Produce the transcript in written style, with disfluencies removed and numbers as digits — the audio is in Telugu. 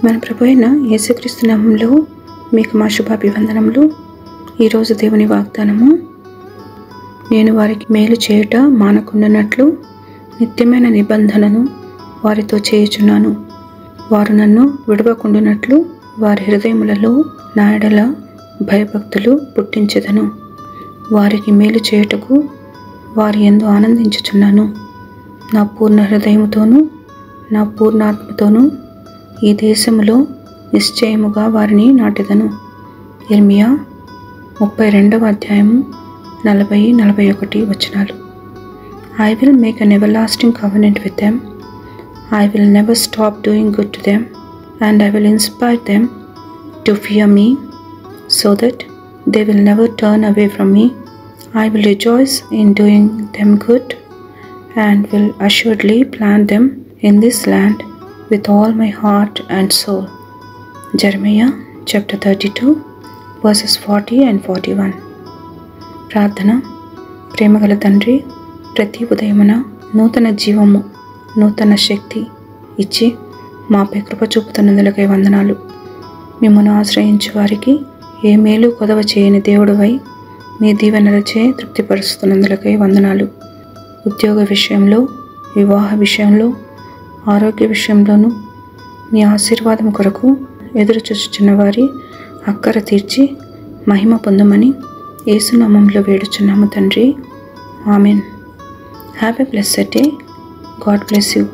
మన ప్రభు అయిన యేసుక్రీస్తు నామములో మీకు మా శుభాభివందనములు. ఈరోజు దేవుని వాగ్దానము, నేను వారికి మేలు చేయుట మానకుండానట్లు నిత్యమైన నిబంధనను వారితో చేయుచున్నాను. వారు నన్ను విడవకుండానట్లు వారి హృదయములలో నా ఎడల భయభక్తులు పుట్టించెదను. వారికి మేలు చేయుటకు వారి యందు ఆనందించుచున్నాను. నా పూర్ణ హృదయముతోనూ నా పూర్ణాత్మతోనూ ఈ దేశములో నిశ్చయముగా వారిని నాటెదను. ఇర్మియా 32వ అధ్యాయము 40-41 వచనాలు. I will make an everlasting covenant with them. I will never stop doing good to them, and I will inspire them to fear me, so that they will never turn away from me. I will rejoice in doing them good, and will assuredly plant them in this land with all my heart and soul. Jeremiah chapter 32 verses 40 and 41. ప్రార్థన. ప్రేమగల తండ్రి, ప్రతి ఉదయమున నూతన జీవము, నూతన శక్తి ఇచ్చి మాపై కృప చూపుతున్నందులకై వందనాలు. మిమ్మల్ని ఆశ్రయించు వారికి ఏ మేలు కొదవ చేయని దేవుడివై మీ దీవెనలచే తృప్తిపరుస్తున్నందులకై వందనాలు. ఉద్యోగ విషయంలో, వివాహ విషయంలో, ఆరోగ్య విషయంలోనూ మీ ఆశీర్వాదం కొరకు ఎదురు చూచుచున్న వారి అక్కర తీర్చి మహిమ పొందమని యేసు నామములో వేడుచున్నాము తండ్రి. Amen. Have a blessed day. God bless you.